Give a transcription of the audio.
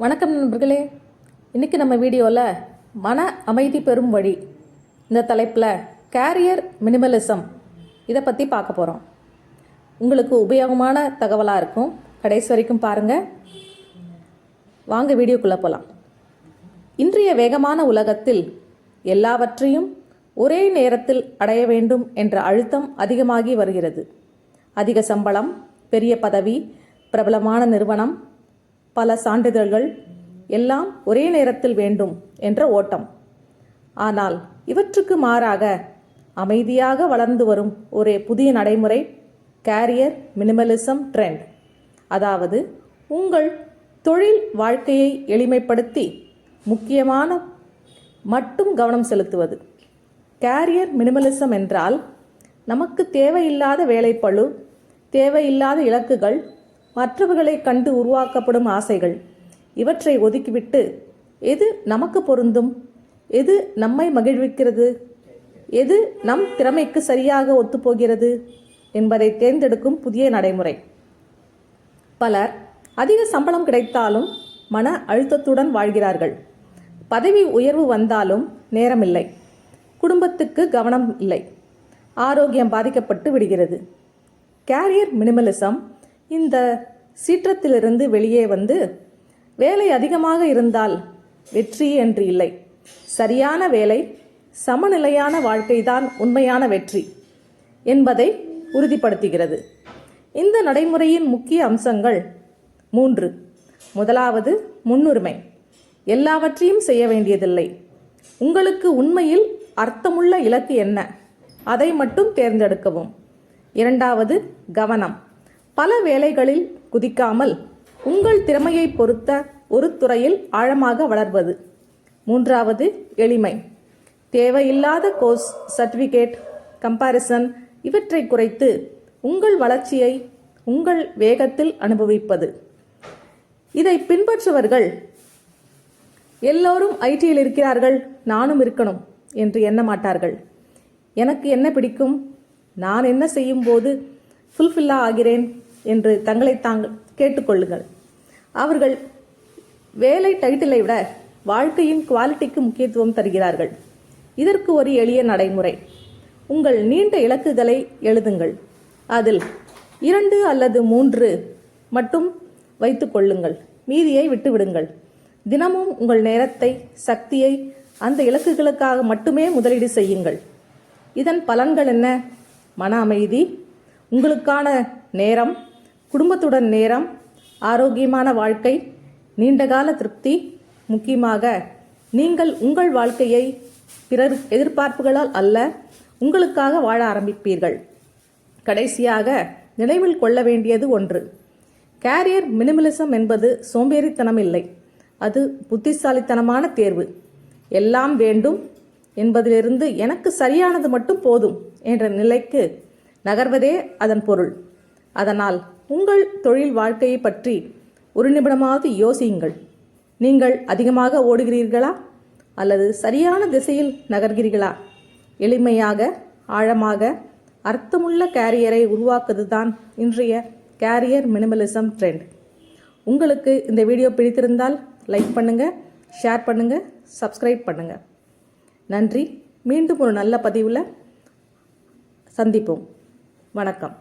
வணக்கம் நண்பர்களே. இன்றைக்கி நம்ம வீடியோவில் மன அமைதி பெறும் வழி இந்த தலைப்பில் கேரியர் மினிமலிசம் இதை பற்றி பார்க்க போகிறோம். உங்களுக்கு உபயோகமான தகவலாக இருக்கும். கடைசி வரைக்கும் பாருங்கள். வாங்க வீடியோக்குள்ளே போகலாம். இன்றைய வேகமான உலகத்தில் எல்லாவற்றையும் ஒரே நேரத்தில் அடைய வேண்டும் என்ற அழுத்தம் அதிகமாகி வருகிறது. அதிக சம்பளம், பெரிய பதவி, பிரபலமான நிறுவனம், பல சான்றிதழ்கள் எல்லாம் ஒரே நேரத்தில் வேண்டும் என்ற ஓட்டம். ஆனால் இவற்றுக்கு மாறாக அமைதியாக வளர்ந்து வரும் ஒரு புதிய நடைமுறை கேரியர் மினிமலிசம் ட்ரெண்ட். அதாவது உங்கள் தொழில் வாழ்க்கையை எளிமைப்படுத்தி முக்கியமான மட்டும் கவனம் செலுத்துவது. கேரியர் மினிமலிசம் என்றால் நமக்கு தேவையில்லாத வேலைப்பளு, தேவையில்லாத இலக்குகள், மற்றவர்களை கண்டு உருவாக்கப்படும் ஆசைகள் இவற்றை ஒதுக்கிவிட்டு எது நமக்கு பொருந்தும், எது நம்மை மகிழ்விக்கிறது, எது நம் திறமைக்கு சரியாக ஒத்துப்போகிறது என்பதை தேர்ந்தெடுக்கும் புதிய நடைமுறை. பலர் அதிக சம்பளம் கிடைத்தாலும் மன அழுத்தத்துடன் வாழ்கிறார்கள். பதவி உயர்வு வந்தாலும் நேரமில்லை, குடும்பத்துக்கு கவனம் இல்லை, ஆரோக்கியம் பாதிக்கப்பட்டு விடுகிறது. கேரியர் மினிமலிசம் இந்த சீற்றத்திலிருந்து வெளியே வந்து வேலை அதிகமாக இருந்தால் வெற்றி என்று இல்லை, சரியான வேலை, சமநிலையான வாழ்க்கைதான் உண்மையான வெற்றி என்பதை உறுதிப்படுத்துகிறது. இந்த நடைமுறையின் முக்கிய அம்சங்கள் 3. முதலாவது, முன்னுரிமை. எல்லாவற்றையும் செய்ய வேண்டியதில்லை. உங்களுக்கு உண்மையில் அர்த்தமுள்ள இலக்கு என்ன, அதை மட்டும் தேர்ந்தெடுக்கவும். 2வது, கவனம். பல வேலைகளில் குதிக்காமல் உங்கள் திறமையை பொறுத்த ஒரு துறையில் ஆழமாக வளர்வது. 3வது, எளிமை. தேவையில்லாத கோர்ஸ், சர்டிஃபிகேட், கம்பாரிசன் இவற்றை குறைத்து உங்கள் வளர்ச்சியை உங்கள் வேகத்தில் அனுபவிப்பது. இதை பின்பற்றுபவர்கள் எல்லோரும் ஐடியில் இருக்கிறார்கள், நானும் இருக்கணும் என்று எண்ண மாட்டார்கள். எனக்கு என்ன பிடிக்கும், நான் என்ன செய்யும் போது ஃபுல்ஃபில்லாக ஆகிறேன் என்று தங்களை தாங்கள் கேட்டுக்கொள்ளுங்கள். அவர்கள் வேலை டைட்டிலை விட வாழ்க்கையின் குவாலிட்டிக்கு முக்கியத்துவம் தருகிறார்கள். இதற்கு ஒரு எளிய நடைமுறை. உங்கள் நீண்ட இலக்குகளை எழுதுங்கள். அதில் 2 அல்லது 3 மட்டும் வைத்து கொள்ளுங்கள், மீதியை விட்டுவிடுங்கள். தினமும் உங்கள் நேரத்தை, சக்தியை அந்த இலக்குகளுக்காக மட்டுமே முதலீடு செய்யுங்கள். இதன் பலன்கள் என்ன? மன அமைதி, உங்களுக்கான நேரம், குடும்பத்துடன் நேரம், ஆரோக்கியமான வாழ்க்கை, நீண்டகால திருப்தி. முக்கியமாக நீங்கள் உங்கள் வாழ்க்கையை பிறர் எதிர்பார்ப்புகளால் அல்ல, உங்களுக்காக வாழ ஆரம்பிப்பீர்கள். கடைசியாக நினைவில் கொள்ள வேண்டியது ஒன்று. கேரியர் மினிமலிசம் என்பது சோம்பேறித்தனம் இல்லை, அது புத்திசாலித்தனமான தேர்வு. எல்லாம் வேண்டும் என்பதிலிருந்து எனக்கு சரியானது மட்டும் போதும் என்ற நிலைக்கு நகர்வதே அதன் பொருள். அதனால் உங்கள் தொழில் வாழ்க்கையை பற்றி ஒரு நிமிடமாவது யோசியுங்கள். நீங்கள் அதிகமாக ஓடுகிறீர்களா அல்லது சரியான திசையில் நகர்கிறீர்களா? எளிமையாக, ஆழமாக, அர்த்தமுள்ள கேரியரை உருவாக்குவதுதான் இன்றைய கேரியர் மினிமலிசம் ட்ரெண்ட். உங்களுக்கு இந்த வீடியோ பிடித்திருந்தால் லைக் பண்ணுங்கள், ஷேர் பண்ணுங்கள், சப்ஸ்கிரைப் பண்ணுங்கள். நன்றி. மீண்டும் ஒரு நல்ல பதிவில் சந்திப்போம். வணக்கம்.